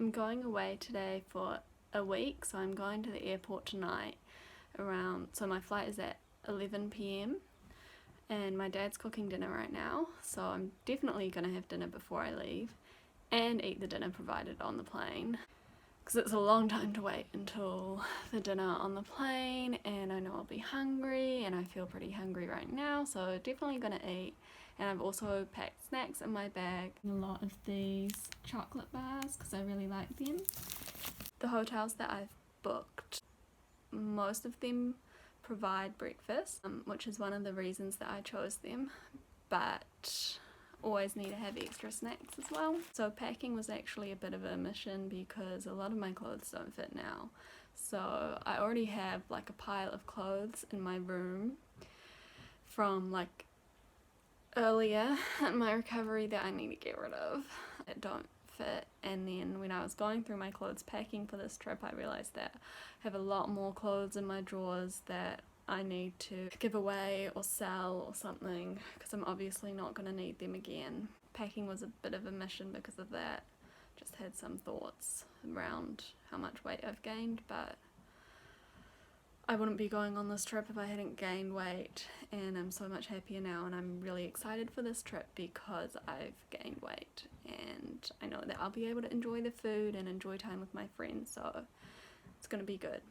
I'm going away today for a week, so I'm going to the airport tonight so my flight is at 11 p.m. and my dad's cooking dinner right now, so I'm definitely going to have dinner before I leave and eat the dinner provided on the plane, because it's a long time to wait until the dinner on the plane, and I know I'll be hungry, and I feel pretty hungry right now, so definitely going to eat. And I've also packed snacks in my bag. A lot of these chocolate bars because I really like them. The hotels that I've booked, most of them provide breakfast, which is one of the reasons that I chose them, but always need to have extra snacks as well. So packing was actually a bit of a mission because a lot of my clothes don't fit now. So I already have like a pile of clothes in my room from like earlier in my recovery that I need to get rid of that don't fit. And then when I was going through my clothes packing for this trip, I realized that I have a lot more clothes in my drawers that I need to give away or sell or something, because I'm obviously not going to need them again. Packing was a bit of a mission because of that. Just had some thoughts around how much weight I've gained, but I wouldn't be going on this trip if I hadn't gained weight, and I'm so much happier now, and I'm really excited for this trip because I've gained weight and I know that I'll be able to enjoy the food and enjoy time with my friends, so it's going to be good.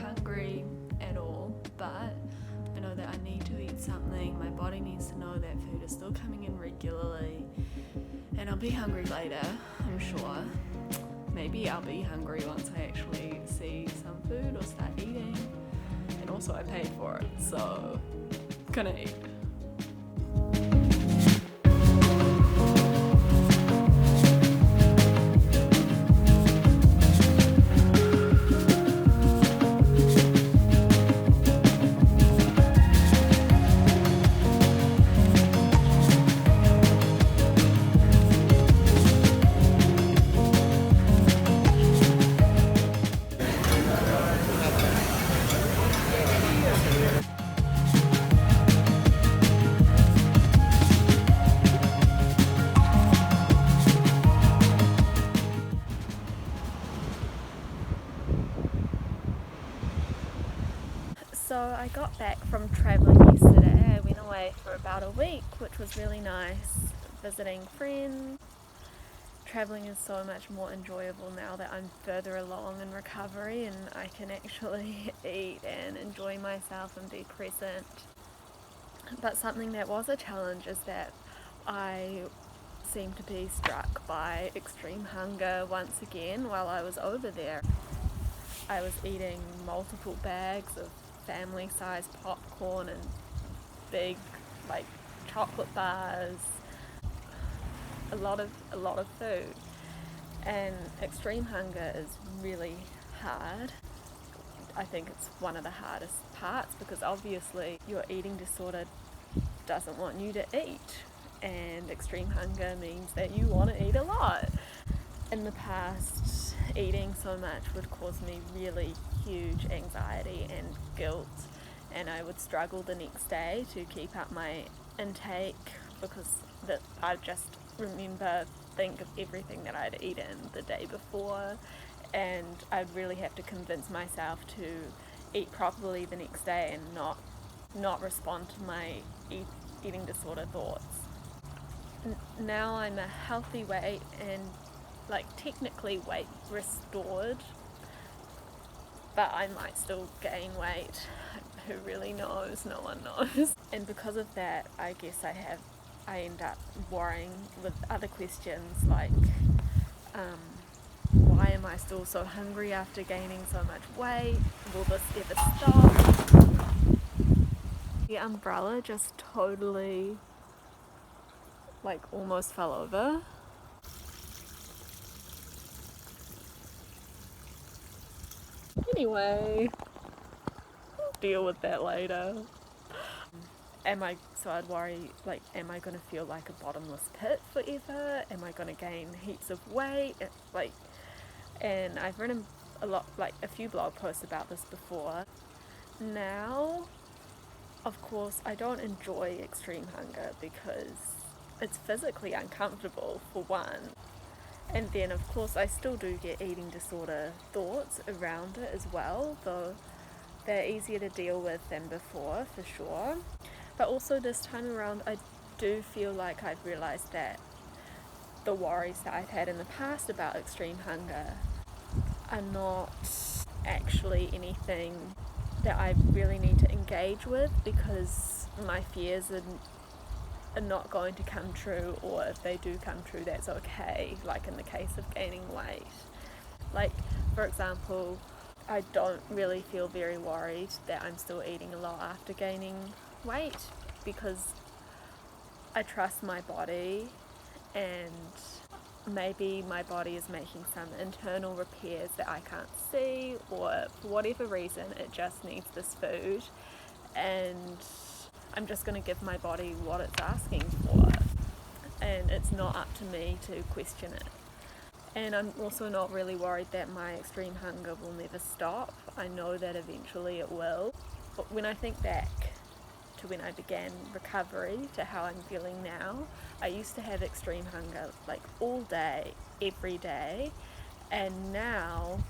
Hungry at all, but I know that I need to eat something. My body needs to know that food is still coming in regularly, and I'll be hungry later, I'm sure. Maybe I'll be hungry once I actually see some food or start eating, and also I paid for it, so I'm gonna eat. So I got back from travelling yesterday. I went away for about a week, which was really nice, visiting friends. Travelling is so much more enjoyable now that I'm further along in recovery and I can actually eat and enjoy myself and be present. But something that was a challenge is that I seemed to be struck by extreme hunger once again while I was over there. I was eating multiple bags of family-sized popcorn and big like chocolate bars, a lot of food, and extreme hunger is really hard. I think it's one of the hardest parts because obviously your eating disorder doesn't want you to eat, and extreme hunger means that you want to eat a lot. In the past, eating so much would cause me really huge anxiety and guilt, and I would struggle the next day to keep up my intake because I just think of everything that I'd eaten the day before, and I'd really have to convince myself to eat properly the next day and not respond to my eating disorder thoughts. Now I'm a healthy weight and technically weight restored, but I might still gain weight. Who really knows? No one knows. And because of that, I guess I end up worrying with other questions like why am I still so hungry after gaining so much weight? Will this ever stop? The umbrella just totally, like, almost fell over. Anyway, deal with that later. So I'd worry, like, am I going to feel like a bottomless pit forever? Am I going to gain heaps of weight? Like, and I've written a few blog posts about this before. Now, of course, I don't enjoy extreme hunger because it's physically uncomfortable, for one. And then, of course, I still do get eating disorder thoughts around it as well, though they're easier to deal with than before, for sure. But also this time around, I do feel like I've realised that the worries that I've had in the past about extreme hunger are not actually anything that I really need to engage with, because my fears are not going to come true, or if they do come true, that's okay, like in the case of gaining weight. Like, for example, I don't really feel very worried that I'm still eating a lot after gaining weight, because I trust my body, and maybe my body is making some internal repairs that I can't see, or for whatever reason it just needs this food, and I'm just going to give my body what it's asking for, and it's not up to me to question it. And I'm also not really worried that my extreme hunger will never stop. I know that eventually it will. But when I think back to when I began recovery to how I'm feeling now, I used to have extreme hunger like all day, every day, and now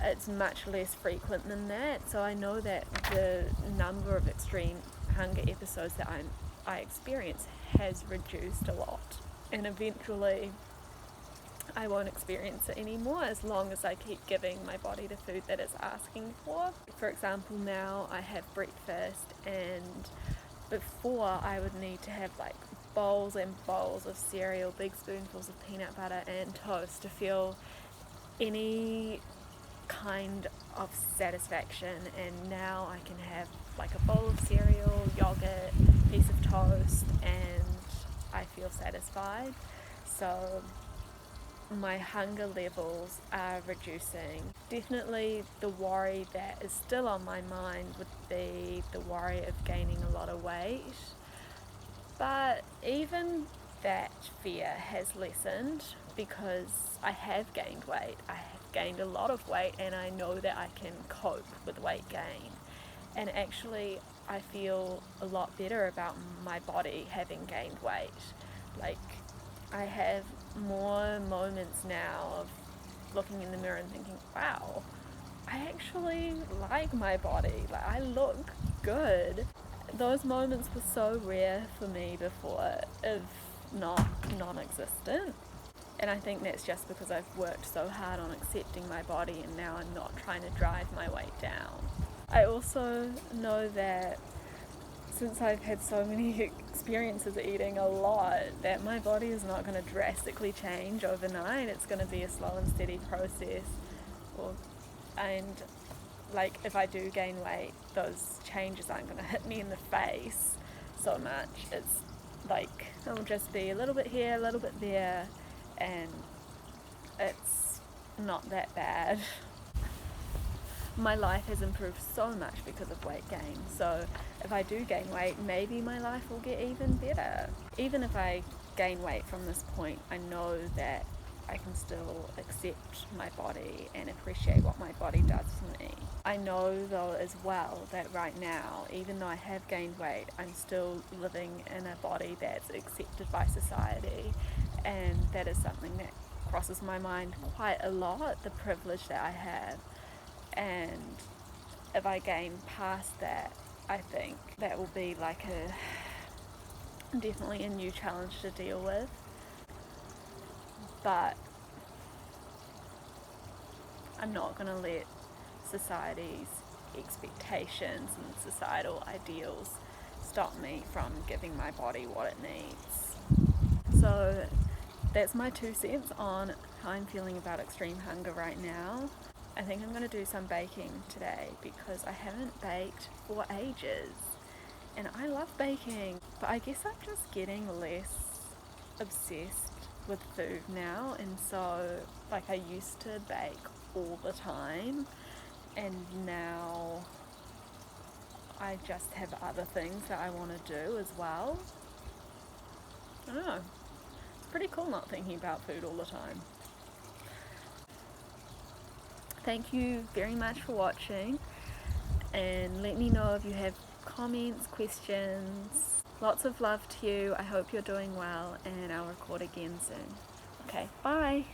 it's much less frequent than that. So I know that the number of extreme hunger episodes that I experience has reduced a lot, and eventually I won't experience it anymore as long as I keep giving my body the food that it's asking for. For example, now I have breakfast, and before I would need to have like bowls and bowls of cereal, big spoonfuls of peanut butter and toast to feel any kind of satisfaction, and now I can have like a bowl of cereal, yogurt, piece of toast, and I feel satisfied. So my hunger levels are reducing. Definitely the worry that is still on my mind would be the worry of gaining a lot of weight, but even that fear has lessened because I have gained weight. I have gained a lot of weight, and I know that I can cope with weight gain, and actually I feel a lot better about my body having gained weight. Like, I have more moments now of looking in the mirror and thinking, wow, I actually like my body, like I look good. Those moments were so rare for me before, if not non-existent. And I think that's just because I've worked so hard on accepting my body, and now I'm not trying to drive my weight down. I also know that since I've had so many experiences eating a lot, that my body is not going to drastically change overnight. It's going to be a slow and steady process. And like, if I do gain weight, those changes aren't going to hit me in the face so much. It's like, it'll just be a little bit here, a little bit there, and it's not that bad. My life has improved so much because of weight gain, so if I do gain weight, maybe my life will get even better. Even if I gain weight from this point, I know that I can still accept my body and appreciate what my body does for me. I know though as well that right now, even though I have gained weight, I'm still living in a body that's accepted by society, and that is something that crosses my mind quite a lot, the privilege that I have. And if I gain past that, I think that will be like definitely a new challenge to deal with. But I'm not going to let society's expectations and societal ideals stop me from giving my body what it needs. So that's my 2 cents on how I'm feeling about extreme hunger right now. I think I'm going to do some baking today because I haven't baked for ages. And I love baking, but I guess I'm just getting less obsessed with food now. And so, like, I used to bake all the time, and now I just have other things that I want to do as well. I don't know. It's pretty cool not thinking about food all the time. Thank you very much for watching, and let me know if you have comments, questions. Lots of love to you. I hope you're doing well, and I'll record again soon. Okay, bye.